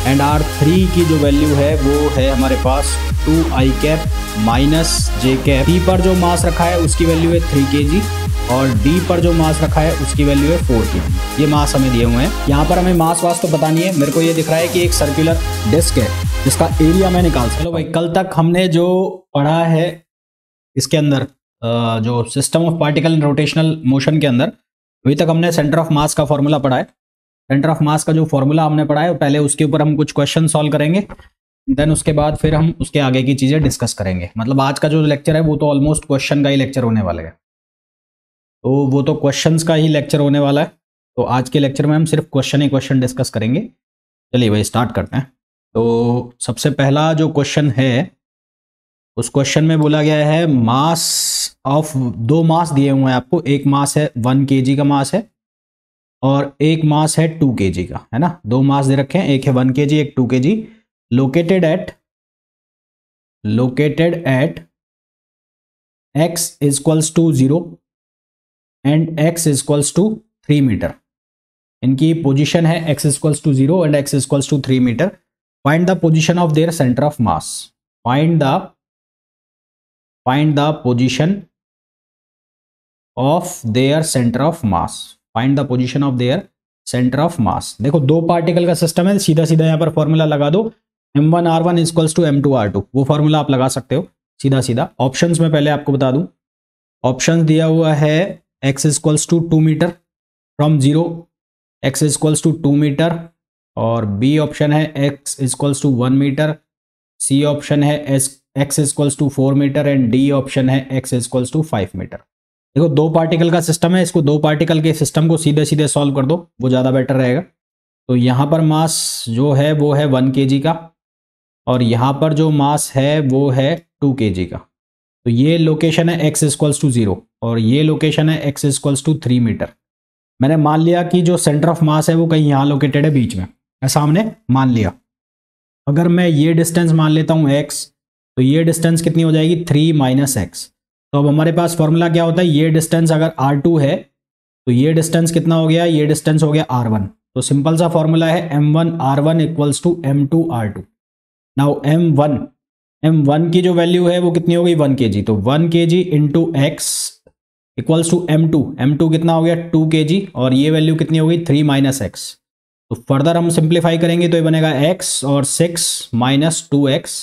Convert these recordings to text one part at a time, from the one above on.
And R3 की जो value है वो है हमारे पास 2i कैप माइनस जे कैप। P पर जो मास रखा है उसकी वैल्यू है 3 kg और D पर जो मास रखा है उसकी वैल्यू है 4 kg। ये मास हमें दिए हुए हैं। यहाँ पर हमें मास वास तो पता नहीं है, मेरे को ये दिख रहा है कि एक सर्कुलर डिस्क है जिसका एरिया मैं निकाल सकता हूं। चलो भाई, कल तक हमने जो पढ़ा है इसके अंदर जो system of particle rotational motion के अंदर, अभी तक हमने सेंटर ऑफ मास का फॉर्मूला पढ़ा है। सेंटर ऑफ मास का जो फॉर्मूला हमने पढ़ा है पहले उसके ऊपर हम कुछ क्वेश्चन सॉल्व करेंगे, देन उसके बाद फिर हम उसके आगे की चीज़ें डिस्कस करेंगे। मतलब आज का जो लेक्चर है वो तो ऑलमोस्ट क्वेश्चन का ही लेक्चर होने वाला है, तो वो तो क्वेश्चंस का ही लेक्चर होने वाला है। तो आज के लेक्चर में हम सिर्फ क्वेश्चन ही क्वेश्चन डिस्कस करेंगे। चलिए भाई स्टार्ट करते हैं। तो सबसे पहला जो क्वेश्चन है उस क्वेश्चन में बोला गया है मास ऑफ, दो मास दिए हुए हैं आपको। एक मास है 1 kg का मास है और एक मास है 2 kg का, है ना। दो मास दे रखे हैं, एक है 1 kg एक 2 kg। Located at x equals to 0 and x equals to 3 metre. इनकी पोजीशन है x equals to 0 and x equals to 3 metre. Find the position of their centre of mass. Find the position of their centre of mass. Find the position of their centre of mass. देखो दो particle का system है, सीधा सीधा यहाँ पर formula लगा दो, m1r1 इक्वल्स टू m2r2। वो फॉर्मूला आप लगा सकते हो सीधा सीधा। ऑप्शंस में पहले आपको बता दूं, ऑप्शन दिया हुआ है x equals to 2 metre from 0, x equals to 2 metre, और बी ऑप्शन है x equals to 1 metre, c option है x equals to 4 metre and d option है x इक्वल्स टू 5 मीटर। देखो दो पार्टिकल का सिस्टम है, इसको दो पार्टिकल के सिस्टम को सीधे सीधे सॉल्व कर दो, वो ज़्यादा बेटर रहेगा। तो यहाँ पर मास जो है वो है 1 kg का और यहाँ पर जो मास है वो है 2 kg का। तो ये लोकेशन है x इक्वल्स टू 0 और ये लोकेशन है x इक्वल्स टू 3 मीटर। मैंने मान लिया कि जो सेंटर ऑफ मास है वो कहीं यहाँ लोकेटेड है बीच में, ऐसा हमने मान लिया। अगर मैं ये डिस्टेंस मान लेता हूँ x, तो ये डिस्टेंस कितनी हो जाएगी 3 माइनस एक्स। तो अब हमारे पास फॉर्मूला क्या होता है, ये डिस्टेंस अगर r2 है तो ये डिस्टेंस कितना हो गया, ये डिस्टेंस हो गया r1। तो सिंपल सा फॉर्मूला है m1r1 equals to m2r2। Now m1 की जो वैल्यू है वो कितनी हो गई 1 kg। तो 1 kg into x equals to m2 कितना हो गया 2 kg और ये वैल्यू कितनी हो गई 3 माइनस एक्स। तो फर्दर हम सिंप्लीफाई करेंगे तो ये बनेगा x और 6 माइनस 2x,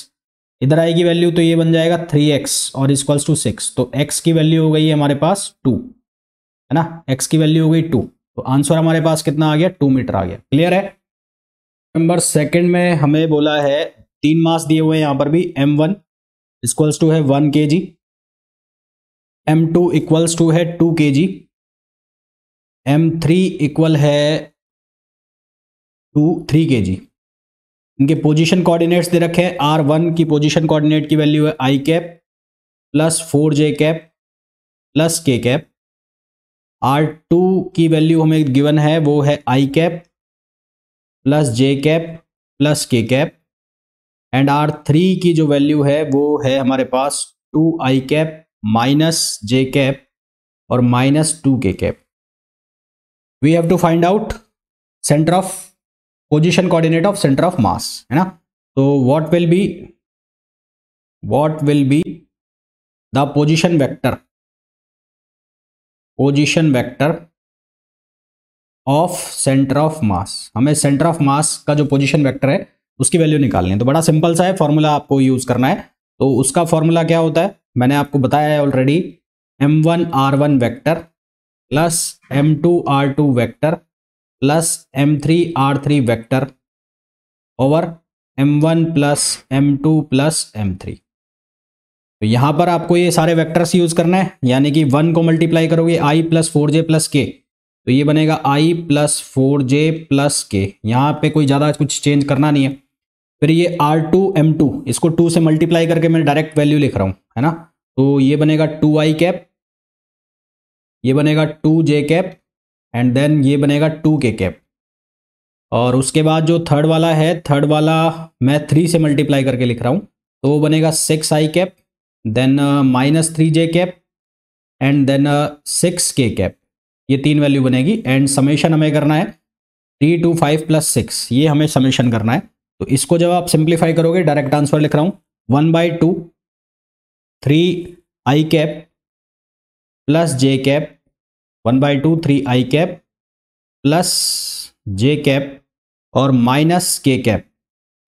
इधर आएगी वैल्यू तो ये बन जाएगा 3x और इक्वल्स टू 6। तो x की वैल्यू हो गई है हमारे पास 2, है ना। x की वैल्यू हो गई 2, तो आंसर हमारे पास कितना आ गया 2 मीटर आ गया। क्लियर है। नंबर सेकंड में हमें बोला है 3 मास दिए हुए हैं यहाँ पर भी, m1 इक्वल्स टू है 1 kg, m2 इक्वल्स टू है 2 kg, m3 इक्वल है 3 kg। इनके पोजीशन कोऑर्डिनेट्स दे रखे हैं। r1 की पोजीशन कोऑर्डिनेट की वैल्यू है i cap plus 4j cap plus k cap. r2 की वैल्यू हमें गिवन है वो है i cap plus j cap plus k cap and r3 की जो वैल्यू है वो है हमारे पास 2i cap minus j cap और minus 2k cap. We have to find out centre of position coordinate of centre of mass, है ना। तो what will be the position vector of centre of मास। हमें सेंटर ऑफ मास का जो position vector है उसकी value निकालनी है। तो बड़ा सिंपल सा है, फॉर्मूला आपको यूज करना है। तो उसका फॉर्मूला क्या होता है मैंने आपको बताया है already, m1r1 vector plus m2r2 vector plus m3r3 vector over m1 plus m2 plus m3। तो यहाँ पर आपको ये सारे वेक्टर्स यूज करना है, यानी कि 1 को मल्टीप्लाई करोगे i plus 4j plus k, तो ये बनेगा i plus 4j plus k। यहाँ पे कोई ज़्यादा कुछ चेंज करना नहीं है। फिर ये r2 m2, इसको 2 से मल्टीप्लाई करके मैं डायरेक्ट वैल्यू लिख रहा हूँ, है ना। तो ये बनेगा 2i कैप, ये बनेगा 2j कैप एंड देन ये बनेगा 2k कैप। और उसके बाद जो थर्ड वाला है, थर्ड वाला मैं 3 से मल्टीप्लाई करके लिख रहा हूँ, तो वो बनेगा 6i cap then minus 3j cap and then 6k cap. ये 3 वैल्यू बनेगी एंड समेशन हमें करना है 3 to 5 प्लस 6, ये हमें समेशन करना है। तो इसको जब आप सिंप्लीफाई करोगे, डायरेक्ट आंसर लिख रहा हूँ, 1/2 3i प्लस जे कैप, 1/2 3i प्लस जे कैप और माइनस के कैप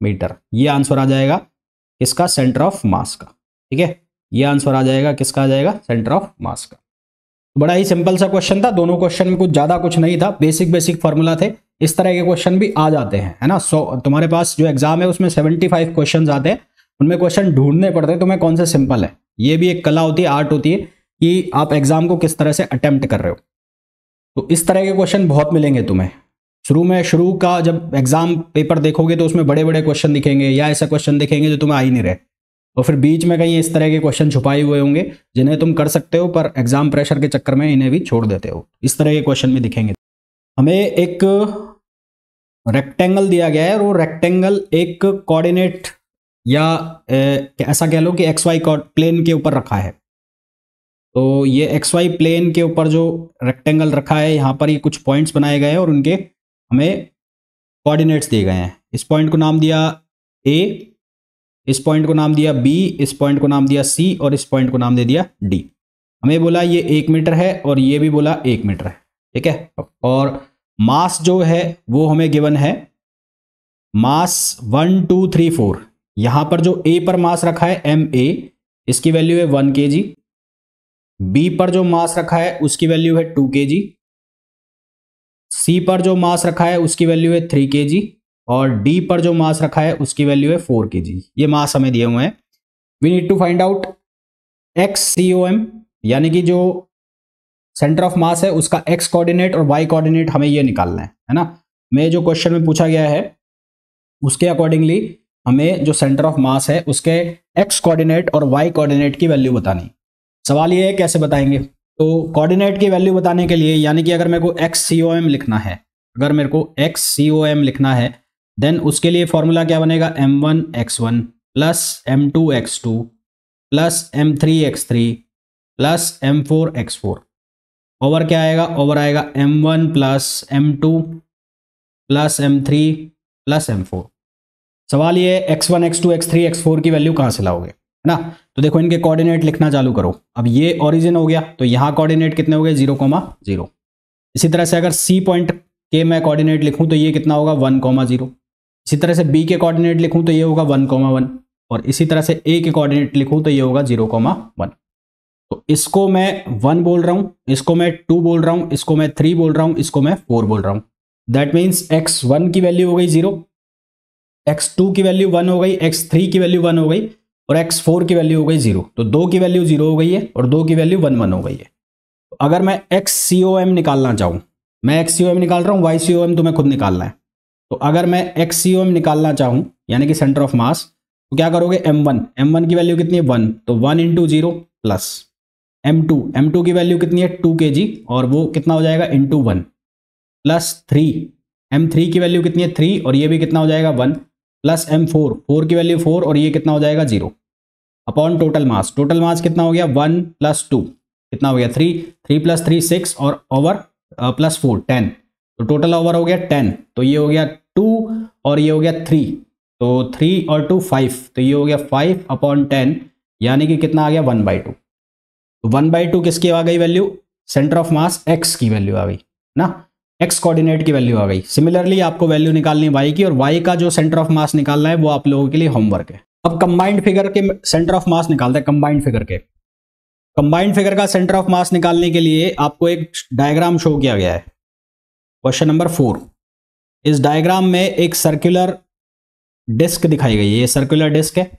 मीटर। ये आंसर आ जाएगा किसका? सेंटर ऑफ मास का। ठीक है, ये आंसर आ जाएगा किसका? आ जाएगा सेंटर ऑफ मास का। बड़ा ही सिंपल सा क्वेश्चन था, दोनों क्वेश्चन में कुछ ज़्यादा कुछ नहीं था, बेसिक फार्मूला थे। इस तरह के क्वेश्चन भी आ जाते हैं, है ना। तुम्हारे पास जो एग्जाम है उसमें 75 क्वेश्चन आते हैं, उनमें क्वेश्चन ढूंढने पड़ते हैं तुम्हें कौन से सिंपल है। ये भी एक कला होती है, आर्ट होती है कि आप एग्जाम को किस तरह से अटेम्प्ट कर रहे हो। तो इस तरह के क्वेश्चन बहुत मिलेंगे तुम्हें। शुरू का जब एग्जाम पेपर देखोगे तो उसमें बड़े बड़े क्वेश्चन दिखेंगे या ऐसा क्वेश्चन दिखेंगे जो तुम्हें आ ही नहीं रहे, और फिर बीच में कहीं इस तरह के क्वेश्चन छुपाए हुए होंगे जिन्हें तुम कर सकते हो पर एग्जाम प्रेशर के चक्कर में इन्हें भी छोड़ देते हो। इस तरह के क्वेश्चन भी दिखेंगे। हमें एक रेक्टेंगल दिया गया है और वो रेक्टेंगल एक कोऑर्डिनेट या ऐसा कह लो कि XY प्लेन के ऊपर रखा है। तो ये XY प्लेन के ऊपर जो रेक्टेंगल रखा है, यहाँ पर ये कुछ पॉइंट्स बनाए गए हैं और उनके हमें कोऑर्डिनेट्स दिए गए हैं। इस पॉइंट को नाम दिया A, इस पॉइंट को नाम दिया B, इस पॉइंट को नाम दिया C और इस पॉइंट को नाम दे दिया D। हमें बोला ये 1 मीटर है और ये भी बोला 1 मीटर है। ठीक है, और मास जो है वो हमें गिवन है, मास 1 2 3 4। यहां पर जो A पर मास रखा है MA, इसकी वैल्यू है 1 kg। B पर जो मास रखा है उसकी वैल्यू है 2 kg। C पर जो मास रखा है उसकी वैल्यू है 3 kg और D पर जो मास रखा है उसकी वैल्यू है 4 kg। ये मास हमें दिए हुए हैं। We need to find out XCOM, यानी कि जो सेंटर ऑफ मास है उसका X कोऑर्डिनेट और Y कोऑर्डिनेट हमें ये निकालना है ना। मैं जो क्वेश्चन में पूछा गया है उसके अकॉर्डिंगली हमें जो सेंटर ऑफ मास है उसके X कोऑर्डिनेट और Y कोऑर्डिनेट की वैल्यू बतानी। सवाल ये है कैसे बताएंगे। तो कोऑर्डिनेट की वैल्यू बताने के लिए, यानी कि अगर मेरे को XCOM लिखना है, अगर मेरे को XCOM लिखना है, देन उसके लिए फॉर्मूला क्या बनेगा? M1x1 plus M2x2 plus M3x3 plus M4x4 over क्या आएगा? ओवर आएगा M1 plus M2 plus M3 plus M4। सवाल ये है x1 x2 x3 x4 की वैल्यू कहाँ से लाओगे, है ना। तो देखो इनके कोऑर्डिनेट लिखना चालू करो। अब ये ओरिजिन हो गया तो यहाँ कोऑर्डिनेट कितने हो गए? 0,0। इसी तरह से अगर C पॉइंट के मैं कोऑर्डिनेट लिखूँ तो ये कितना होगा? 1,0। इसी तरह से B के कोऑर्डिनेट लिखूँ तो ये होगा 1,1 और इसी तरह से A के कोऑर्डिनेट लिखूँ तो ये होगा 0,1। तो इसको मैं 1 बोल रहा हूँ, इसको मैं 2 बोल रहा हूँ, इसको मैं 3 बोल रहा हूँ, इसको मैं 4 बोल रहा हूँ। दैट मीन्स x1 की वैल्यू हो गई 0, x2 की वैल्यू 1 हो गई, x3 की वैल्यू 1 हो गई और x4 की वैल्यू हो गई 0। तो 2 की वैल्यू 0 हो गई है और 2 की वैल्यू 1 1 हो गई है। तो अगर मैं XCOM निकालना चाहूँ, मैं XCOM निकाल रहा हूँ, YCOM तुम्हें खुद निकालना है। तो अगर मैं XCOM निकालना चाहूँ यानी कि सेंटर ऑफ मास, तो क्या करोगे? M1 की वैल्यू कितनी है? 1, तो 1 × 0 प्लस M2 की वैल्यू कितनी है? 2 kg और वो कितना हो जाएगा? × 1 प्लस 3, M3 की वैल्यू कितनी है? 3 और ये भी कितना हो जाएगा? 1 प्लस M4 की वैल्यू 4 और ये कितना हो जाएगा? 0 अपॉन टोटल मास। टोटल मास कितना हो गया? 1 + 2 कितना हो गया? 3 + 3 6 और ओवर प्लस 4 10। तो टोटल ओवर हो गया 10। तो ये हो गया 2 और ये हो गया 3, तो 3 और 2 5, तो ये हो गया 5/10 यानी कि कितना आ गया? 1/2। तो 1/2 किसकी आ गई value? Centre of mass X की वैल्यू आ गई ना, X कोऑर्डिनेट की वैल्यू आ गई। सिमिलरली आपको वैल्यू निकालनी है Y की, और Y का जो सेंटर ऑफ मास निकालना है वो आप लोगों के लिए होमवर्क है। अब कंबाइंड फिगर के सेंटर ऑफ मास निकालते हैं। कंबाइंड फिगर का सेंटर ऑफ मास निकालने के लिए आपको एक डायग्राम शो किया गया है। Question number 4। इस डायग्राम में एक सर्कुलर डिस्क दिखाई गई है। ये सर्कुलर डिस्क है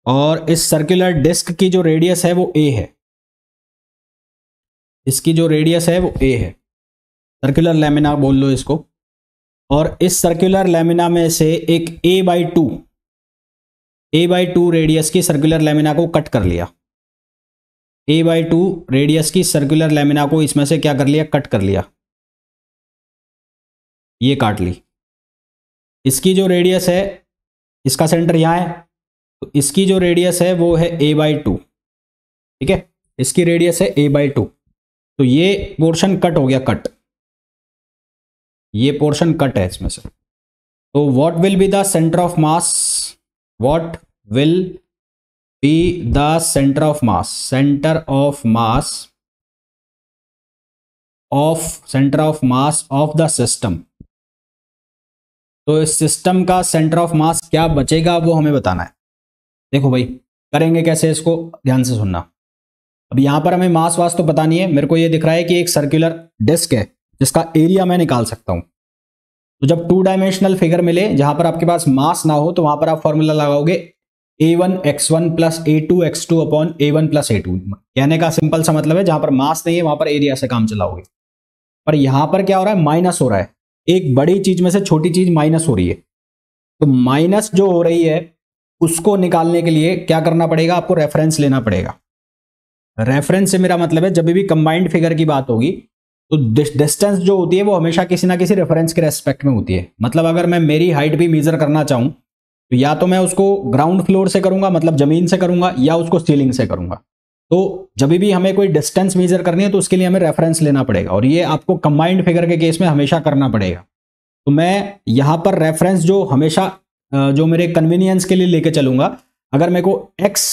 और इस सर्कुलर डिस्क की जो रेडियस है वो A है। इसकी जो रेडियस है वो A है, सर्कुलर लैमिना बोल लो इसको। और इस सर्कुलर लैमिना में से एक A/2 रेडियस की सर्कुलर लैमिना को कट कर लिया। A/2 रेडियस की सर्कुलर लैमिना को इसमें से क्या कर लिया? कट कर लिया, ये काट ली। इसकी जो रेडियस है, इसका सेंटर यहाँ है, तो इसकी जो रेडियस है वो है A/2। ठीक है, इसकी रेडियस है A/2। तो ये पोर्शन कट हो गया, कट, ये पोर्शन कट है इसमें से। तो what will be the centre of mass, what will be the centre of mass, centre of mass of the system. तो इस सिस्टम का सेंटर ऑफ मास क्या बचेगा वो हमें बताना है। देखो भाई करेंगे कैसे, इसको ध्यान से सुनना। अब यहां पर हमें मास वास तो पता नहीं है, मेरे को ये दिख रहा है कि एक सर्कुलर डिस्क है जिसका एरिया मैं निकाल सकता हूं। तो जब 2 डायमेंशनल फिगर मिले जहां पर आपके पास मास ना हो तो वहां पर आप फॉर्मूला लगाओगे a1 x1 plus a2 x2 upon a1 plus a2। कहने का सिंपल सा मतलब है जहां पर मास नहीं है वहां पर एरिया से काम चलाओगे। पर यहां पर क्या हो रहा है, माइनस हो रहा है, एक बड़ी चीज में से छोटी चीज माइनस हो रही है। तो माइनस जो हो रही है उसको निकालने के लिए क्या करना पड़ेगा, आपको रेफरेंस लेना पड़ेगा। रेफरेंस से मेरा मतलब है जब भी कंबाइंड फिगर की बात होगी तो डिस्टेंस जो होती है वो हमेशा किसी ना किसी रेफरेंस के रेस्पेक्ट में होती है। मतलब अगर मैं मेरी हाइट भी मेजर करना चाहूं तो या तो मैं उसको ग्राउंड फ्लोर से करूंगा, मतलब जमीन से करूंगा, या उसको सीलिंग से करूंगा। तो जब भी हमें कोई डिस्टेंस मेजर करनी है तो उसके लिए हमें रेफरेंस लेना पड़ेगा, और ये आपको कंबाइंड फिगर के केस में हमेशा करना पड़ेगा। तो मैं यहां पर रेफरेंस जो हमेशा जो मेरे कन्वीनियंस के लिए लेके चलूंगा, अगर मेरे को एक्स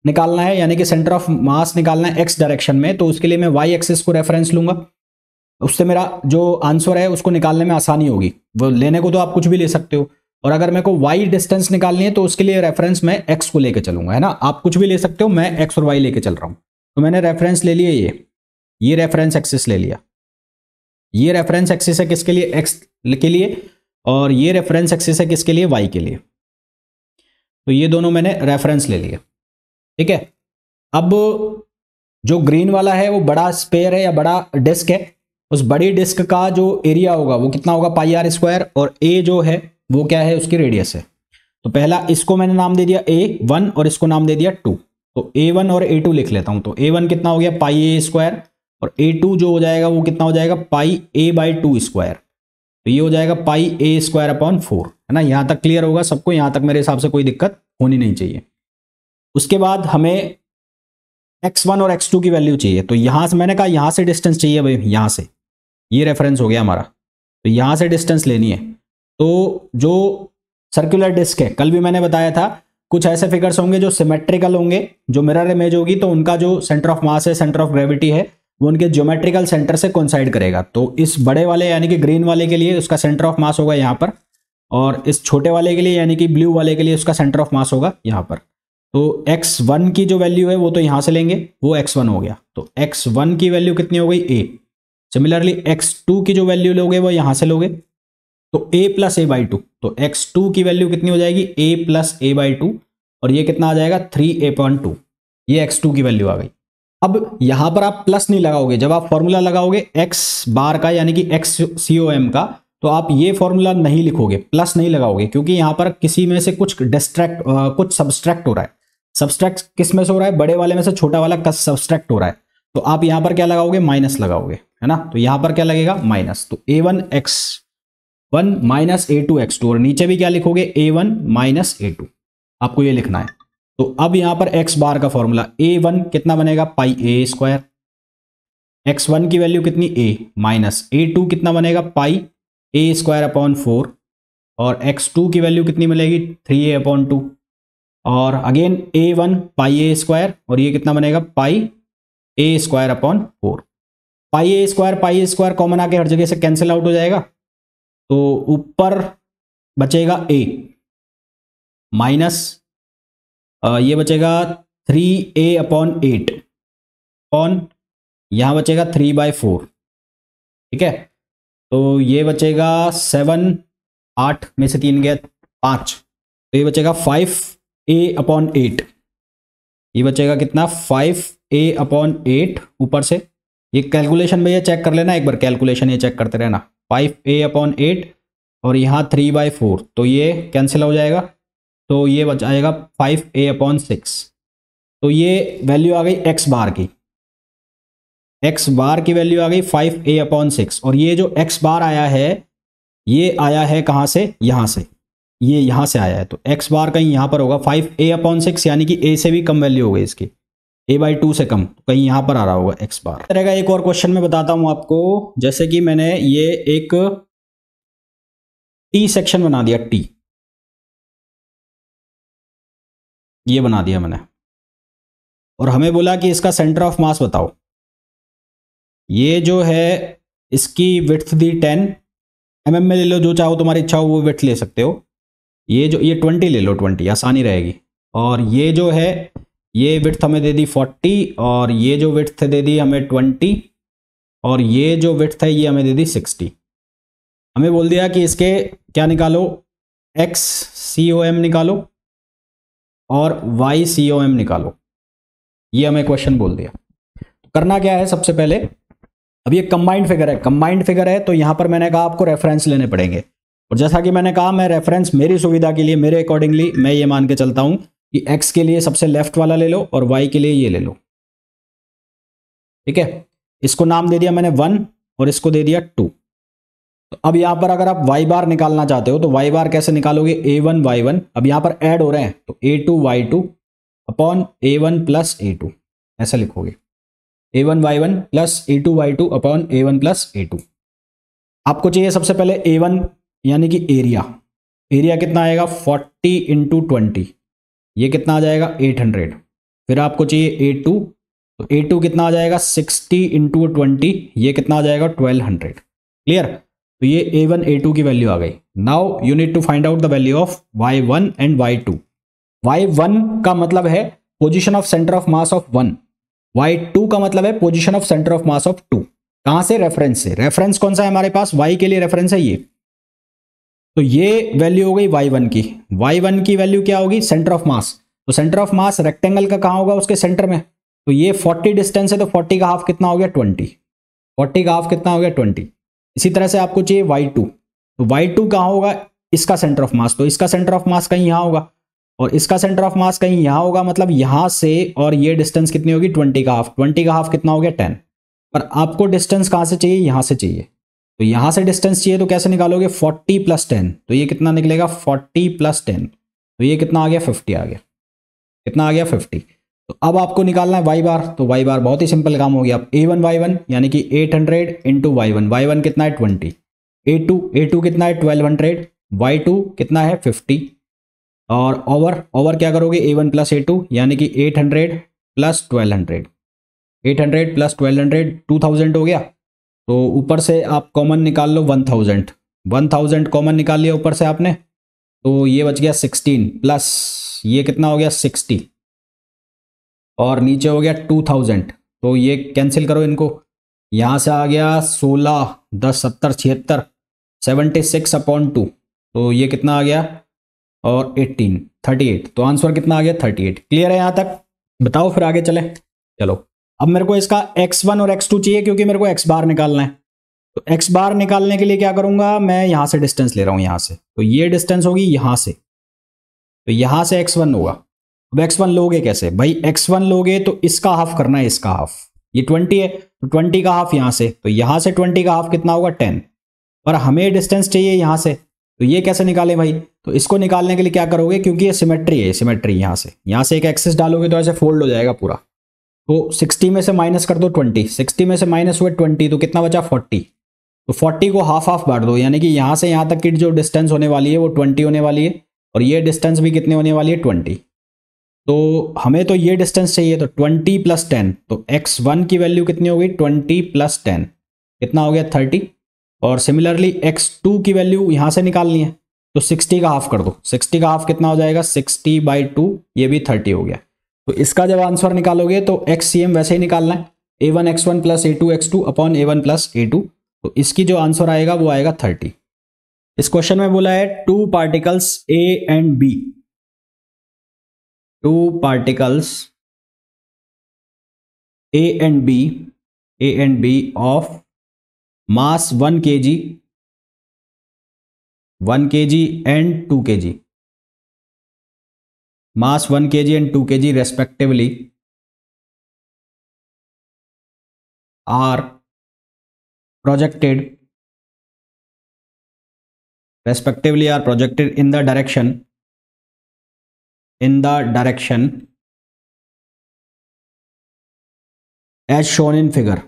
निकालना है यानी कि सेंटर ऑफ मास निकालना है एक्स डायरेक्शन में, तो उसके लिए मैं वाई एक्सिस को रेफरेंस लूंगा। उससे मेरा जो आंसर है उसको निकालने में आसानी होगी। वो लेने को तो आप कुछ भी ले सकते हो, और अगर मेरे को वाई डिस्टेंस निकालनी है तो उसके लिए रेफरेंस मैं एक्स को लेके चलूंगा, है ना। आप कुछ भी ले सकते हो, मैं एक्स और वाई लेके चल रहा हूं। तो मैंने रेफरेंस ले लिया, ये रेफरेंस एक्सिस ले लिया। ये रेफरेंस एक्सिस है किसके लिए, एक्स के लिए, और ये रेफरेंस एक्सिस है किसके लिए, वाई के लिए। तो ये दोनों मैंने रेफरेंस ले लिए, ठीक है। अब जो ग्रीन वाला है वो बड़ा स्पेयर है या बड़ा डिस्क है, उस बड़ी डिस्क का जो एरिया होगा वो कितना होगा, पाई आर स्क्वायर, और ए जो है वो क्या है, उसकी रेडियस है। तो पहला इसको मैंने नाम दे दिया A1 और इसको नाम दे दिया 2। तो A1 और A2 लिख लेता हूं। तो A1 कितना हो गया, पाई ए स्क्वायर, और A2 जो हो जाएगा वो कितना हो जाएगा, पाई ए बाई 2 स्क्वायर। तो ये हो जाएगा पाई ए स्क्वायर अपॉन 4, है ना। यहां तक क्लियर होगा सबको, यहां तक मेरे हिसाब से कोई दिक्कत होनी नहीं चाहिए। उसके बाद हमें x1 और x2 की वैल्यू चाहिए। तो यहां से मैंने कहा यहां से डिस्टेंस चाहिए भाई, यहां से, ये रेफरेंस हो गया हमारा, तो यहां से डिस्टेंस लेनी है। तो जो सर्कुलर डिस्क है, कल भी मैंने बताया था कुछ ऐसे फिगर्स होंगे जो सिमेट्रिकल होंगे, जो मिरर इमेज होगी तो उनका जो सेंटर ऑफ मास है, सेंटर ऑफ ग्रेविटी है, वो उनके ज्योमेट्रिकल सेंटर से कोइंसाइड करेगा। तो इस बड़े वाले यानी कि ग्रीन वाले के लिए उसका सेंटर ऑफ मास होगा यहाँ पर, और इस छोटे वाले के लिए यानी कि ब्लू वाले के लिए उसका सेंटर ऑफ मास होगा यहाँ पर। तो x1 की जो वैल्यू है वो तो यहां से लेंगे, वो x1 हो गया। तो x1 की वैल्यू कितनी हो गई, a। सिमिलरली x2 की जो वैल्यू लोगे वो यहां से लोगे, तो a प्लस ए बाई 2। तो x2 की वैल्यू कितनी हो जाएगी, a प्लस ए बाई 2, और ये कितना आ जाएगा 3a/2। ये x2 की वैल्यू आ गई। अब यहां पर आप प्लस नहीं लगाओगे, जब आप फॉर्मूला लगाओगे x बार का यानी कि XCOM का, तो आप ये फॉर्मूला नहीं लिखोगे, प्लस नहीं लगाओगे, क्योंकि यहां पर किसी में से कुछ कुछ सब्सट्रैक्ट हो रहा है। सब्सट्रैक्ट किस में से हो रहा है, बड़े वाले में से छोटा वाला सब्सट्रैक्ट हो रहा है। तो आप यहां पर क्या लगाओगे, माइनस लगाओगे, है ना। तो यहां पर क्या लगेगा, माइनस। तो a1 x1 minus a2 x2, और नीचे भी क्या लिखोगे, a1 माइनस a2, आपको ये लिखना है। तो अब यहां पर x बार का फॉर्मूला, a1 कितना बनेगा, पाई ए स्क्वायर, x1 की वैल्यू कितनी a, माइनस a2 कितना बनेगा, पाई ए स्क्वायर अपॉन 4, और x2 की वैल्यू कितनी मिलेगी, 3a/2, और अगेन a1 पाई ए स्क्वायर, और ये कितना बनेगा, पाई ए स्क्वायर अपॉन 4। पाई ए स्क्वायर कॉमन आके हर जगह से कैंसिल आउट हो जाएगा। तो ऊपर बचेगा a माइनस ये बचेगा 3a/8 अपॉन यहां बचेगा 3/4, ठीक है। तो ये बचेगा 7, 8 में से 3 गया 5, तो ये बचेगा 5a/8। ये बचेगा कितना, 5a/8 ऊपर से। ये कैलकुलेशन भैया चेक कर लेना एक बार, कैलकुलेशन ये चेक करते रहना। 5a/8 और यहाँ 3/4, तो ये कैंसिल हो जाएगा, तो ये बच जाएगा 5a/6। तो ये वैल्यू आ गई x बार की, x बार की वैल्यू आ गई 5a/6। और ये जो x बार आया है ये आया है कहाँ से, यहाँ से, ये यहाँ से आया है। तो x बार कहीं यहाँ पर होगा 5a/6, यानी कि a से भी कम वैल्यू हो गई इसकी, a/2 से कम, तो कहीं यहाँ पर आ रहा होगा x बार। तरह का एक और क्वेश्चन में बताता हूँ आपको। जैसे कि मैंने ये एक टी सेक्शन बना दिया, टी, ये बना दिया मैंने, और हमें बोला कि इसका सेंटर ऑफ मास बताओ। ये जो है इसकी विड्थ दी 10 mm में ले लो, जो चाहो तुम्हारी इच्छा हो वो विड्थ ले सकते हो। ये 20 ले लो, 20 आसानी रहेगी। और ये जो है ये विड्थ हमें दे दी 40, और ये जो विड्थ दे दी हमें 20, और ये जो विड्थ है ये हमें दे दी 60। हमें बोल दिया कि इसके क्या निकालो, एक्स सी ओ एम निकालो और वाई सी ओ एम निकालो, ये हमें क्वेश्चन बोल दिया। करना क्या है, सबसे पहले अब ये कंबाइंड फिगर है, कंबाइंड फिगर है तो यहां पर मैंने कहा आपको रेफरेंस लेने पड़ेंगे, और जैसा कि मैंने कहा मैं रेफरेंस मेरी सुविधा के लिए, मेरे अकॉर्डिंगली मैं ये मान के चलता हूं कि एक्स के लिए सबसे लेफ्ट वाला ले लो और वाई के लिए ये ले लो, ठीक है। इसको नाम दे दिया मैंने 1 और इसको दे दिया 2। तो अब यहां पर अगर आप वाई बार निकालना चाहते हो तो वाई बार कैसे निकालोगे, a1 y1, अब यहां पर ऐड हो रहे हैं तो a2 y2 upon a1 plus a2, ऐसा लिखोगे, a1 y1 plus a2 y2 upon a1 plus a2। आपको चाहिए सबसे पहले a1 यानी कि एरिया, एरिया कितना आएगा 40 इंटू 20, ये कितना आ जाएगा 800। फिर आपको चाहिए a2, तो a2 कितना आ जाएगा 60 इंटू 20, ये कितना आ जाएगा 1200। क्लियर, तो ये a1 a2 की वैल्यू आ गई। Now you need to find out the value of y1 and y2। y1 का मतलब है position of centre of mass of 1, y2 का मतलब है position of centre of mass of 2। कहां से, रेफरेंस से। रेफरेंस कौन सा है हमारे पास, y के लिए रेफरेंस है ये, तो ये वैल्यू हो गई y1 की। y1 की वैल्यू क्या होगी, सेंटर ऑफ मास, तो सेंटर ऑफ मास रेक्टेंगल का कहां होगा, उसके सेंटर में, तो ये 40 डिस्टेंस है तो 40 का हाफ कितना हो गया 20, 40 का हाफ कितना हो गया 20। इसी तरह से आपको चाहिए y2, तो y2 कहां होगा, इसका सेंटर ऑफ मास, तो इसका सेंटर ऑफ मास कहीं यहां होगा और इसका सेंटर ऑफ मास कहीं यहां होगा, मतलब यहां से और ये डिस्टेंस कितनी होगी 20 का हाफ, 20 का हाफ कितना हो गया 10। पर आपको डिस्टेंस कहां से चाहिए, यहां से चाहिए, तो यहां से डिस्टेंस चाहिए तो कैसे निकालोगे, 40 प्लस 10, तो ये कितना निकलेगा 40 प्लस 10, तो ये कितना आ गया 50 आ गया, कितना आ गया 50। तो अब आपको निकालना है वाई बार, तो वाई बार बहुत ही सिंपल काम हो गया, अब a1 y1 यानी कि 800 इंटू y1, y1 कितना है 20, a2 कितना है 1200, y2 कितना है 50, और ओवर क्या करोगे a1 प्लस a2 यानी कि 800 प्लस 1200, 800 प्लस 1200 2000 हो गया। तो ऊपर से आप कॉमन निकाल लो 1000, 1000 कॉमन निकाल लिया ऊपर से आपने, तो ये बच गया 16 प्लस ये कितना हो गया 60, और नीचे हो गया 2000, तो ये कैंसिल करो इनको, यहाँ से आ गया 16 10 70 76 76 अपॉन 2, तो ये कितना आ गया, और 18 38, तो आंसर कितना आ गया 38। क्लियर है यहाँ तक, बताओ फिर आगे चले। चलो अब मेरे को इसका x1 और x2 चाहिए क्योंकि मेरे को x बार निकालना है, तो x बार निकालने के लिए क्या करूंगा, मैं यहां से डिस्टेंस ले रहा हूं यहां से, तो ये डिस्टेंस होगी यहां से, तो यहां से x1 होगा। अब x1 लोगे कैसे भाई, x1 लोगे तो इसका हाफ करना है, इसका हाफ, ये 20 है तो 20 का हाफ यहां से, तो यहां से 20 का हाफ कितना होगा 10, और हमें डिस्टेंस चाहिए यहां से, तो ये कैसे निकालें भाई, तो इसको निकालने के लिए क्या करोगे, क्योंकि ये सिमेट्री है, सिमेट्री यहां से एक एक्सिस डालोगे तो ऐसे फोल्ड हो जाएगा पूरा, तो 60 में से माइनस कर दो 20, 60 में से माइनस हुए 20, तो कितना बचा 40, तो 40 को हाफ हाफ बांट दो, यानी कि यहां से यहां तक की जो डिस्टेंस होने वाली है वो 20 होने वाली है, और ये डिस्टेंस भी कितनी होने वाली है 20। तो हमें तो ये डिस्टेंस चाहिए, तो 20 प्लस 10, तो x1 की वैल्यू कितनी हो गई 20 प्लस 10, कितना हो गया 30, और सिमिलरली x2 की वैल्यू यहां से निकालनी है, तो 60 का हाफ कर दो, 60 का हाफ कितना हो जाएगा 60/2, ये भी 30 हो गया। तो इसका जब आंसर निकालोगे तो XCM वैसे ही निकालना है, a1 x1 plus a2 x2 upon a1 plus a2, तो इसकी जो आंसर आएगा वो आएगा 30। इस क्वेश्चन में बोला है two particles A and B, two particles A and B of mass 1 kg and 2 kg, mass 1 kg and 2 kg respectively are projected in the direction as shown in figure,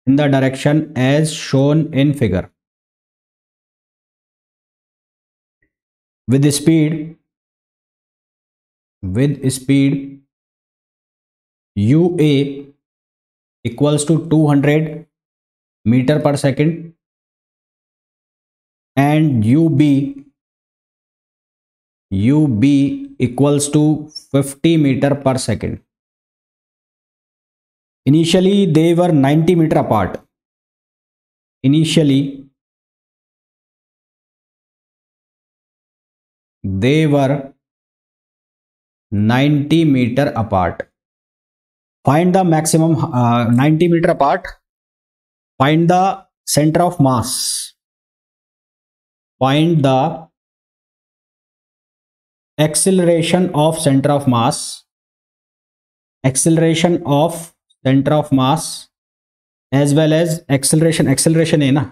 in the direction as shown in figure। with speed UA equals to 200 meter per second and UB equals to 50 meter per second. Initially they were 90 meter apart. Initially they were 90 meter apart. Find the maximum 90 meter apart. Find the center of mass. Find the acceleration of center of mass. Acceleration of center of mass as well as acceleration है ना,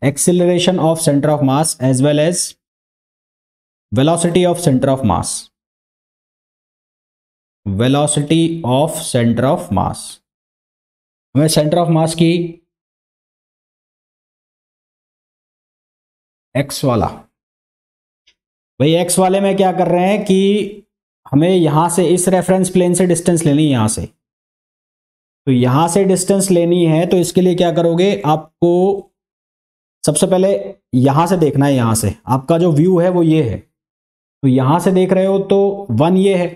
acceleration of center of mass as well as velocity of center of mass. Velocity of center of mass. हमें centre of mass की x वाला, भाई x वाले में क्या कर रहे हैं कि हमें यहां से इस रेफरेंस प्लेन से डिस्टेंस लेनी है, यहां से, तो यहां से डिस्टेंस लेनी है। तो इसके लिए क्या करोगे, आपको सबसे पहले यहां से देखना है। यहां से आपका जो व्यू है वो ये है, तो यहां से देख रहे हो तो 1 ये है,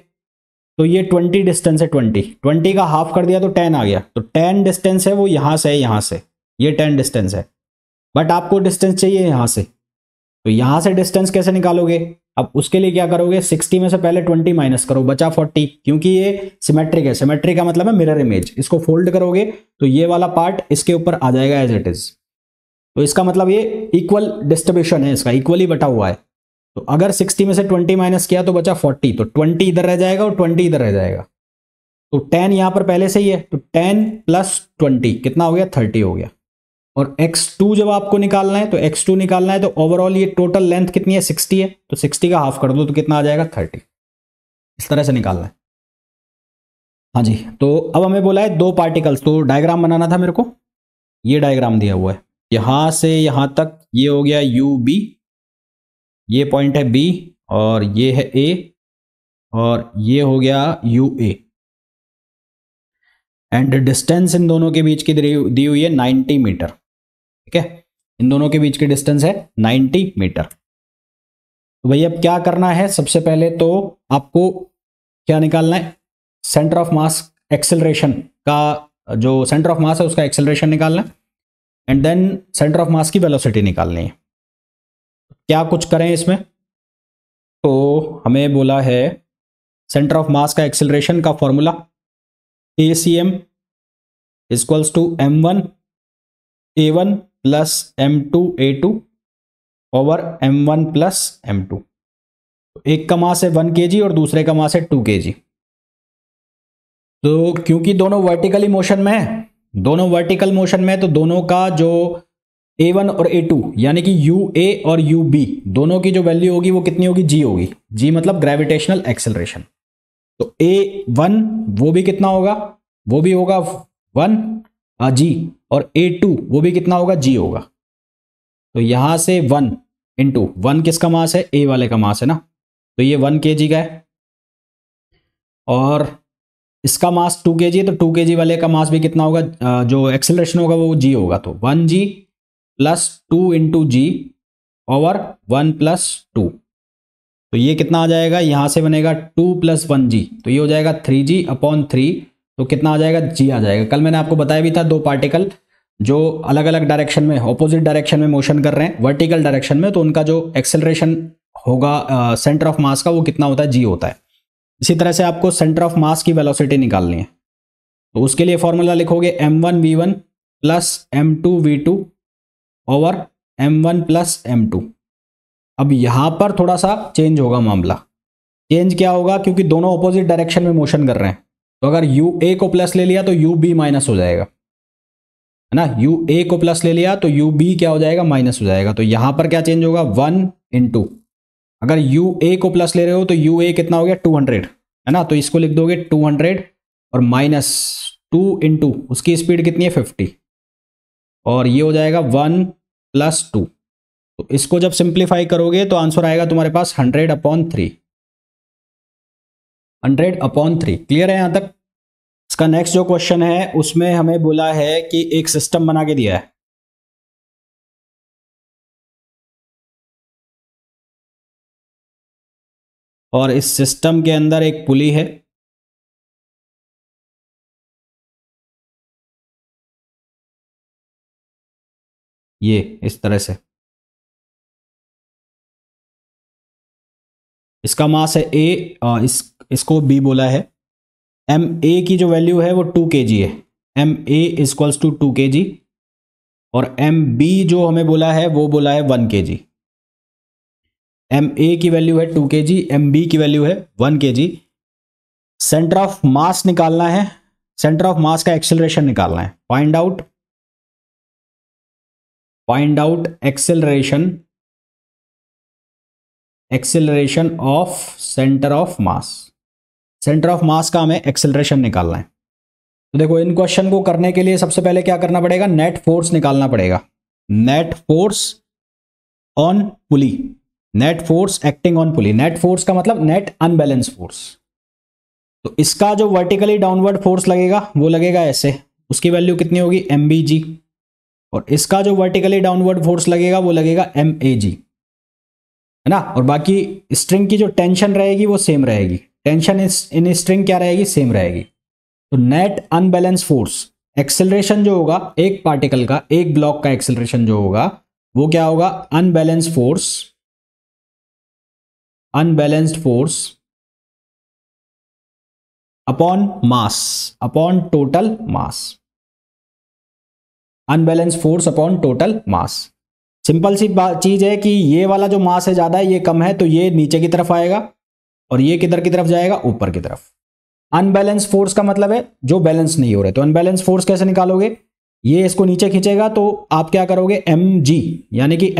तो ये 20 डिस्टेंस है। 20 का हाफ कर दिया तो 10 आ गया, तो 10 डिस्टेंस है वो यहां से, यहां से ये 10 डिस्टेंस है। बट आपको डिस्टेंस चाहिए यहां से, तो यहां से डिस्टेंस कैसे निकालोगे? अब उसके लिए क्या करोगे, 60 में से पहले 20 माइनस करो, बचा 40, क्योंकि ये सिमेट्रिक है। सिमेट्रिक का मतलब है मिरर इमेज। इसको फोल्ड करोगे तो ये वाला पार्ट इसके ऊपर आ जाएगा एज इट इज। तो इसका मतलब ये इक्वल डिस्ट्रीब्यूशन है, इसका इक्वली बटा हुआ है। तो अगर 60 में से 20 माइनस किया तो बचा 40, तो 20 इधर रह जाएगा और 20 इधर रह जाएगा। तो 10 यहां पर पहले से ही है, तो 10 प्लस 20 कितना हो गया, 30 हो गया। और x2 जब आपको निकालना है, तो x2 निकालना है तो ओवरऑल ये टोटल लेंथ कितनी है, 60 है, तो 60 का हाफ कर दो तो कितना आ जाएगा, 30। इस तरह से निकालना है। हाँ जी, तो अब हमें बोला है 2 पार्टिकल्स, तो डायग्राम बनाना था मेरे को। ये डायग्राम दिया हुआ है, यहां से यहां तक ये हो गया UB, ये पॉइंट है B और ये है A और ये हो गया UA। एंड डिस्टेंस इन दोनों के बीच की दी हुई है 90 मीटर। ठीक है, इन दोनों के बीच की डिस्टेंस है 90 मीटर। तो भाई अब क्या करना है, सबसे पहले तो आपको क्या निकालना है, सेंटर ऑफ मास एक्सेलरेशन का, जो सेंटर ऑफ मास है उसका एक्सेलरेशन निकालना है, and then centre of mass की वेलोसिटी निकालनी है। क्या कुछ करें इसमें, तो हमें बोला है सेंटर ऑफ मास का एक्सेलरेशन का formula ACM equals to M1 A1 plus M2 A2 over M1 plus M2। एक का मास है 1 kg और दूसरे का मास है 2 kg। तो क्योंकि दोनों वर्टिकली मोशन में है, दोनों वर्टिकल मोशन में, तो दोनों का जो A1 और A2 यानी कि UA और UB दोनों की जो वैल्यू होगी वो कितनी होगी, G होगी। G मतलब ग्रेविटेशनल एक्सेलरेशन। तो A1 वो भी कितना होगा, वो भी होगा 1 G, और A2 वो भी कितना होगा, G होगा। तो यहां से 1 इंटू 1 किसका मास है, A वाले का मास है ना, तो ये 1 kg का है, और इसका मास 2 kg है, तो 2 kg वाले का मास भी कितना होगा, जो एक्सेलरेशन होगा वो G होगा। तो 1G plus 2 into G over 1 plus 2। तो ये कितना आ जाएगा, यहां से बनेगा 2 प्लस 1G, तो ये हो जाएगा 3G अपॉन 3। तो कितना आ जाएगा, G आ जाएगा। कल मैंने आपको बताया भी था 2 पार्टिकल जो अलग अलग डायरेक्शन में, ऑपोजिट डायरेक्शन में मोशन कर रहे हैं, वर्टिकल डायरेक्शन में, तो उनका जो एक्सेलरेशन होगा सेंटर ऑफ मास का वो कितना होता है, G होता है। इसी तरह से आपको सेंटर ऑफ मास की वेलोसिटी निकालनी है, तो उसके लिए फॉर्मूला लिखोगे M1V1 plus M2V2 over M1 plus M2। अब यहां पर थोड़ा सा चेंज होगा मामला। चेंज क्या होगा, क्योंकि दोनों ऑपोजिट डायरेक्शन में मोशन कर रहे हैं, तो अगर UA को प्लस ले लिया तो UB माइनस हो जाएगा, है ना। UA को प्लस ले लिया तो UB क्या हो जाएगा, माइनस हो जाएगा। तो यहां पर क्या चेंज होगा, 1 इंटू, अगर UA को प्लस ले रहे हो तो UA कितना हो गया, 200, है ना। तो इसको लिख दोगे 200 और माइनस 2 इंटू उसकी स्पीड कितनी है, 50, और ये हो जाएगा 1 प्लस 2। तो इसको जब सिंप्लीफाई करोगे तो आंसर आएगा तुम्हारे पास 100/3। 100/3। क्लियर है यहां तक? इसका नेक्स्ट जो क्वेश्चन है उसमें हमें बोला है कि एक सिस्टम बना के दिया है, और इस सिस्टम के अंदर एक पुली है, ये इस तरह से। इसका मास है ए, इसको बी बोला है। एम ए की जो वैल्यू है वो 2 kg है, m a equals to 2 kg, और एम बी जो हमें बोला है वो बोला है 1 kg। एम ए की वैल्यू है 2 kg, एम बी की वैल्यू है 1 kg। सेंटर ऑफ मास निकालना है, सेंटर ऑफ मास का एक्सेलरेशन निकालना है। Find out acceleration of centre of mass. Centre of मास का हमें एक्सेलरेशन निकालना है। तो देखो, इन क्वेश्चन को करने के लिए सबसे पहले क्या करना पड़ेगा, नेट फोर्स निकालना पड़ेगा। Net force on pulley, net force acting on pulley. Net force का मतलब नेट अनबैलेंस फोर्स। तो इसका जो वर्टिकली डाउनवर्ड फोर्स लगेगा वो लगेगा ऐसे, उसकी वैल्यू कितनी होगी, mBg। और इसका जो वर्टिकली डाउनवर्ड फोर्स लगेगा वो लगेगा MAg, है ना। और बाकी स्ट्रिंग की जो टेंशन रहेगी वो सेम रहेगी, टेंशन इन स्ट्रिंग क्या रहेगी, सेम रहेगी। तो नेट अनबैलेंस फोर्स, एक्सेलरेशन जो होगा एक पार्टिकल का, एक ब्लॉक का एक्सेलरेशन जो होगा वो क्या होगा, unbalanced force upon mass, upon total mass. Unbalance force upon total mass. Simple सी चीज है कि ये वाला जो मास है ज्यादा है, ये कम है, तो ये नीचे की तरफ आएगा और ये किधर की तरफ जाएगा, ऊपर की तरफ। अनबैलेंस फोर्स का मतलब है जो बैलेंस नहीं हो रहे। तो अनबैलेंस फोर्स कैसे निकालोगे, ये इसको नीचे खींचेगा तो आप क्या करोगे, mg यानी कि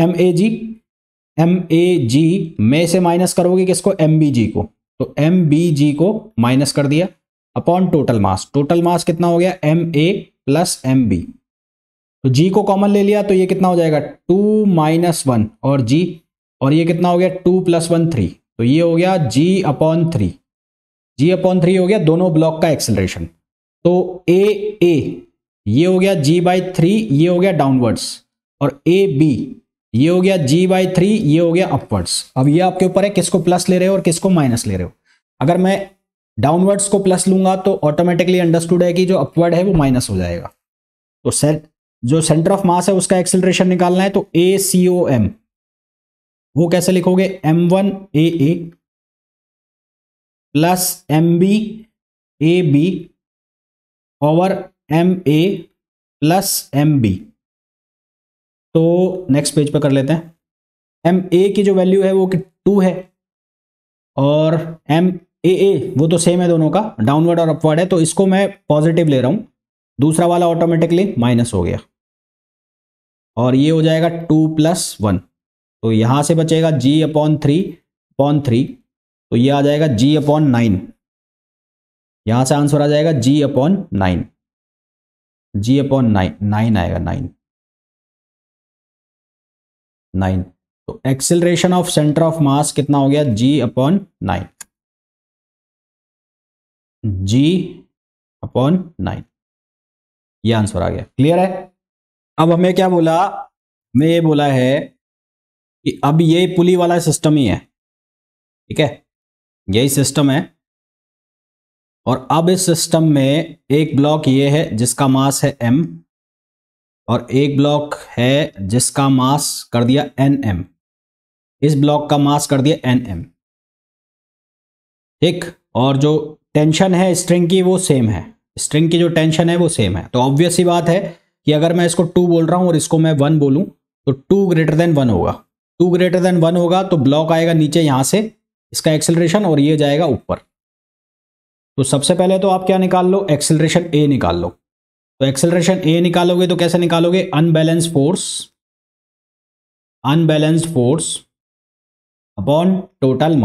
MAg में से माइनस करोगे किसको, MBg को। तो MBg को माइनस कर दिया अपॉन टोटल मास। टोटल मास कितना हो गया, MA प्लस MB। तो G को कॉमन ले लिया तो ये कितना हो जाएगा, 2 - 1 और G, और ये कितना हो गया, 2 + 1 3। तो ये हो गया G/3। G/3 हो गया दोनों ब्लॉक का एक्सेलरेशन। तो AA ये हो गया G/3, ये हो गया डाउनवर्ड्स, और AB ये हो गया G/3, ये हो गया अपवर्ड्स। अब ये आपके ऊपर है किसको प्लस ले रहे हो और किसको माइनस ले रहे हो। अगर मैं डाउनवर्ड्स को प्लस लूंगा तो ऑटोमेटिकली अंडरस्टूड है कि जो अपवर्ड है वो माइनस हो जाएगा। तो जो सेंटर ऑफ मास है उसका एक्सेलरेशन निकालना है, तो ACOM वो कैसे लिखोगे, M1AA plus MBAB over MA plus MB। तो नेक्स्ट पेज पर कर लेते हैं। MA की जो वैल्यू है वो 2 है, और MAA वो तो सेम है दोनों का, डाउनवर्ड और अपवर्ड है, तो इसको मैं पॉजिटिव ले रहा हूं, दूसरा वाला ऑटोमेटिकली माइनस हो गया, और ये हो जाएगा 2 + 1। तो यहां से बचेगा G/3/3, तो ये आ जाएगा G/9। यहां से आंसर आ जाएगा G/9, G/9 9 आएगा, 9। तो एक्सेलरेशन ऑफ सेंटर ऑफ मास कितना हो गया, G/9, G/9। ये आंसर आ गया। क्लियर है? अब हमें क्या बोला, हमें ये बोला है कि अब ये पुली वाला सिस्टम ही है, ठीक है, यही सिस्टम है, और अब इस सिस्टम में एक ब्लॉक ये है जिसका मास है m, और एक ब्लॉक है जिसका मास कर दिया nm। इस ब्लॉक का मास कर दिया nm, ठीक। और जो टेंशन है स्ट्रिंग की वो सेम है, स्ट्रिंग की जो टेंशन है वो सेम है। तो ऑब्वियस सी बात है कि अगर मैं इसको 2 बोल रहा हूं और इसको मैं 1 बोलूं तो 2 > 1 होगा। 2 > 1 होगा तो ब्लॉक आएगा नीचे यहां से, इसका एक्सेलरेशन, और ये जाएगा ऊपर। तो सबसे पहले तो आप क्या निकाल लो, एक्सेलरेशन A निकाल लो। तो एक्सेलरेशन A निकालोगे तो कैसे निकालोगे, अनबैलेंस्ड फोर्स अपॉन टोटल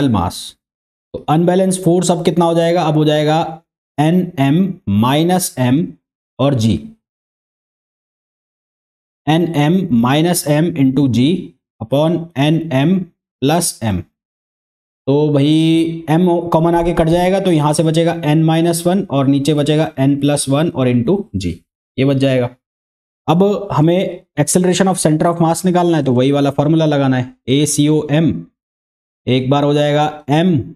मास। तो अनबैलेंस फोर्स अब कितना हो जाएगा, अब हो जाएगा NM - M और G। N M minus M into G upon N M plus M. तो भाई एम कॉमन आगे कट जाएगा तो यहाँ से बचेगा एन माइनस वन और नीचे बचेगा एन प्लस वन और इंटू जी, ये बच जाएगा। अब हमें एक्सेलरेशन ऑफ सेंटर ऑफ मास निकालना है तो वही वाला फॉर्मूला लगाना है, ए सी ओ एम, एक बार हो जाएगा एम,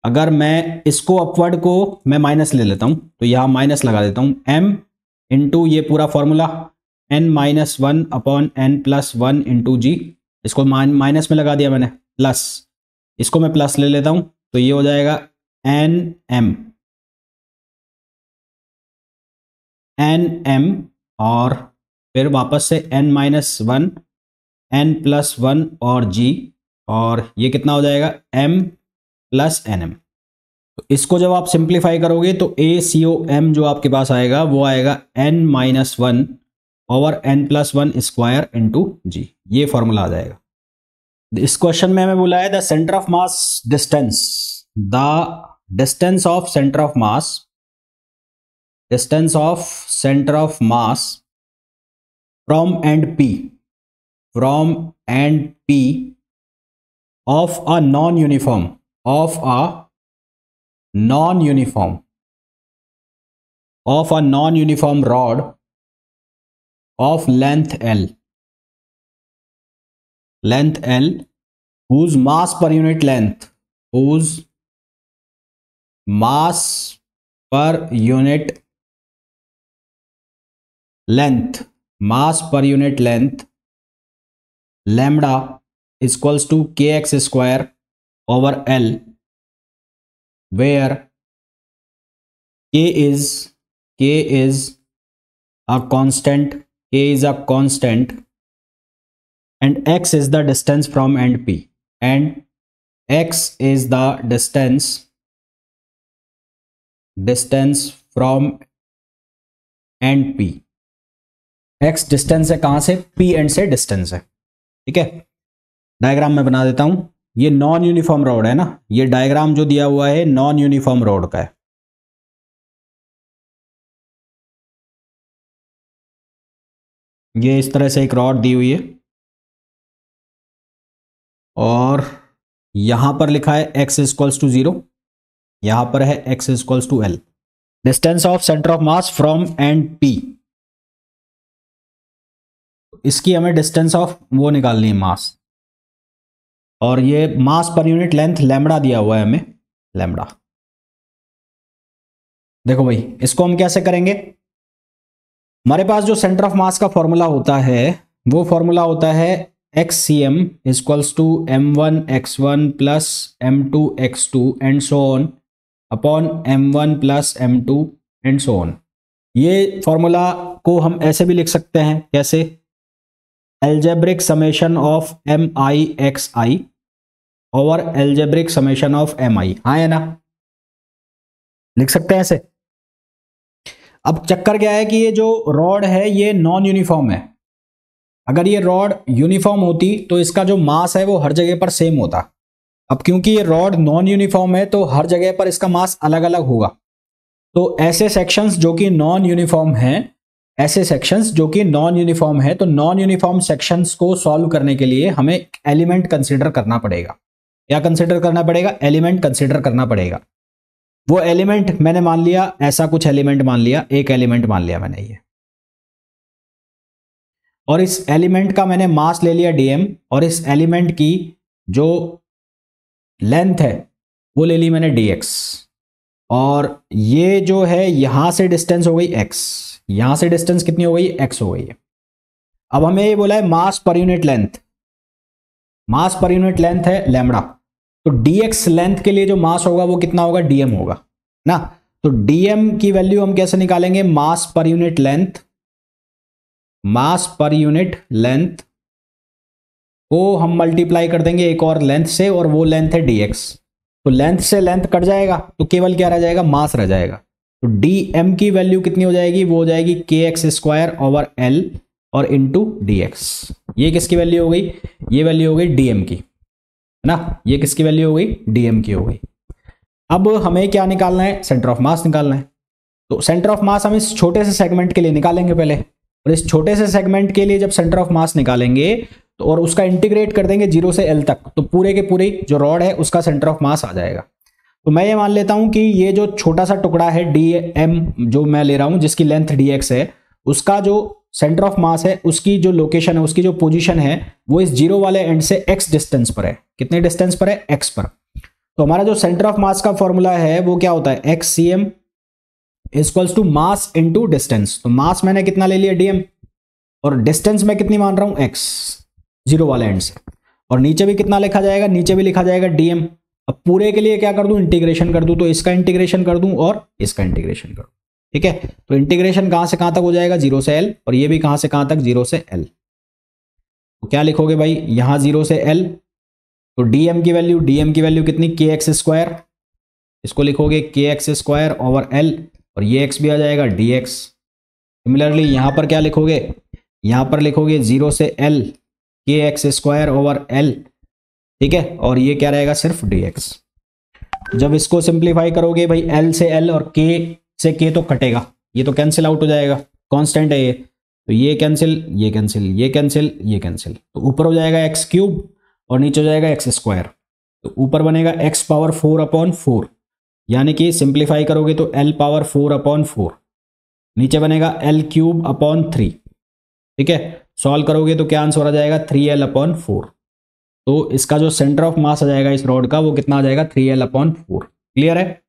अगर मैं इसको अपवर्ड को मैं माइनस ले लेता हूँ तो यहाँ माइनस लगा देता हूँ, एम इंटू ये पूरा formula N minus one upon N plus one into G, इसको माइनस में लगा दिया मैंने, प्लस इसको मैं प्लस ले लेता हूँ तो ये हो जाएगा एन एम और फिर वापस से n minus one n plus one और जी, और ये कितना हो जाएगा एम प्लस एन एम। तो इसको जब आप सिंप्लीफाई करोगे तो ए सी ओ एम जो आपके पास आएगा वो आएगा N minus one over N plus one square into G, ये फॉर्मूला आ जाएगा। इस क्वेश्चन में हमें बोला है the centre of mass distance, the distance of centre of mass, distance of centre of mass from and P, from and P of a non uniform, of a non uniform, of a non uniform rod of length L, length L, whose mass per unit length, whose mass per unit length, mass per unit length lambda is equals to kx square over L, where k is a constant, k is a constant and x is the distance from end P, and x is the distance from end P, x distance है कहां से, P and से distance है, ठीक है। Diagram में बना देता हूं, ये नॉन यूनिफॉर्म रोड है ना, ये डायग्राम जो दिया हुआ है नॉन यूनिफॉर्म रोड का है। ये इस तरह से एक रॉड दी हुई है और यहां पर लिखा है x इक्वल्स टू 0, यहां पर है x equals to L, distance of centre of mass from end P, इसकी हमें डिस्टेंस ऑफ वो निकालनी है मास, और ये मास पर यूनिट लेंथ लैम्बडा दिया हुआ है हमें, लैम्बडा। देखो भाई इसको हम कैसे करेंगे, हमारे पास जो सेंटर ऑफ मास का फॉर्मूला होता है वो फॉर्मूला होता है XCM equals to m1 x1 plus m2 x2 and so on upon m1 plus m2 and so on. ये फॉर्मूला को हम ऐसे भी लिख सकते हैं, कैसे, algebraic summation of mi over algebraic summation of mi, हाँ है ना, लिख सकते हैं ऐसे। अब चक्कर क्या है कि ये जो रॉड है ये नॉन यूनिफॉर्म है, अगर ये रॉड यूनिफॉर्म होती तो इसका जो मास है वो हर जगह पर सेम होता। अब क्योंकि ये रॉड नॉन यूनिफॉर्म है तो हर जगह पर इसका मास अलग अलग होगा, तो ऐसे सेक्शंस जो कि नॉन यूनिफॉर्म हैं, ऐसे सेक्शंस जो कि नॉन यूनिफॉर्म है, तो नॉन यूनिफॉर्म सेक्शंस को सॉल्व करने के लिए हमें एलिमेंट कंसिडर करना पड़ेगा। क्या कंसिडर करना पड़ेगा, एलिमेंट कंसिडर करना पड़ेगा। वो एलिमेंट मैंने मान लिया, ऐसा कुछ एलिमेंट मान लिया, एक एलिमेंट मान लिया मैंने ये, और इस एलिमेंट का मैंने मास ले लिया dm, और इस एलिमेंट की जो लेंथ है वो ले ली मैंने dx, और ये जो है यहां से डिस्टेंस हो गई x, यहां से डिस्टेंस कितनी हो गई, x हो गई है। अब हमें ये बोला है मास पर यूनिट लेंथ, मास पर यूनिट लेंथ है लैम्बडा, तो dx लेंथ के लिए जो मास होगा वो कितना होगा, dm होगा ना। तो dm की वैल्यू हम कैसे निकालेंगे, मास पर यूनिट लेंथ, मास पर यूनिट लेंथ को हम मल्टीप्लाई कर देंगे एक और लेंथ से, और वो लेंथ है dx, तो लेंथ से लेंथ कट जाएगा तो केवल क्या रह जाएगा, मास रह जाएगा। तो dm की वैल्यू कितनी हो जाएगी, वो हो जाएगी kx स्क्वायर ओवर l और इंटू dx। ये किसकी वैल्यू हो गई, ये वैल्यू हो गई dm की, है ना, ये किसकी वैल्यू हो गई, dm की हो गई। अब हमें क्या निकालना है, सेंटर ऑफ मास निकालना है। तो सेंटर ऑफ मास हम इस छोटे से सेगमेंट के लिए निकालेंगे पहले, और इस छोटे से सेगमेंट के लिए जब सेंटर ऑफ मास निकालेंगे तो और उसका इंटीग्रेट कर देंगे 0 से L तक, तो पूरे के पूरे जो रॉड है उसका सेंटर ऑफ मास आ जाएगा। तो मैं ये मान लेता हूं कि ये जो छोटा सा टुकड़ा है dm जो मैं ले रहा हूं जिसकी लेंथ dx है, उसका जो सेंटर ऑफ मास है, उसकी जो लोकेशन है, उसकी जो पोजीशन है वो इस 0 वाले एंड से x डिस्टेंस पर है। कितने डिस्टेंस पर है? x पर। तो हमारा जो सेंटर ऑफ मास का फॉर्मूला है वो क्या होता है? xcm equals to mass into distance. तो मास मैंने कितना ले लिया? dm, और डिस्टेंस मैं कितनी मान रहा हूं? x, 0 वाले एंड से। और नीचे भी कितना लिखा जाएगा? नीचे भी लिखा जाएगा dm। अब पूरे के लिए क्या कर दूं? इंटीग्रेशन कर दूं। तो इसका इंटीग्रेशन कर दूं और इसका इंटीग्रेशन कर दूं। ठीक है, तो इंटीग्रेशन कहां से कहां तक हो जाएगा? 0 से L, और ये भी कहां से कहां तक? 0 से L। तो क्या लिखोगे भाई? यहां 0 से L, तो dm की वैल्यू कितनी? kx square. इसको लिखोगे kx स्क्वायर ओवर L, और ये x भी आ जाएगा dx। सिमिलरली यहां पर क्या लिखोगे? यहां पर लिखोगे 0 से L kx square over L। ठीक है, और ये क्या रहेगा? सिर्फ dx। जब इसको सिंप्लीफाई करोगे भाई, L से L और k से k तो कटेगा, ये तो कैंसिल आउट हो जाएगा, कांस्टेंट है ये, तो ये कैंसिल, ये कैंसिल, ये कैंसिल, ये कैंसिल। तो ऊपर हो जाएगा एक्स क्यूब और नीचे हो जाएगा एक्स स्क्वायर। तो ऊपर बनेगा x पावर 4/4, यानी कि सिंप्लीफाई करोगे तो L पावर 4/4, नीचे बनेगा L क्यूब अपॉन 3। ठीक है, सॉल्व करोगे तो क्या आंसर आ जाएगा? 3L/4। तो इसका जो सेंटर ऑफ मास आ जाएगा इस रॉड का वो कितना आ जाएगा? 3L/4। क्लियर है?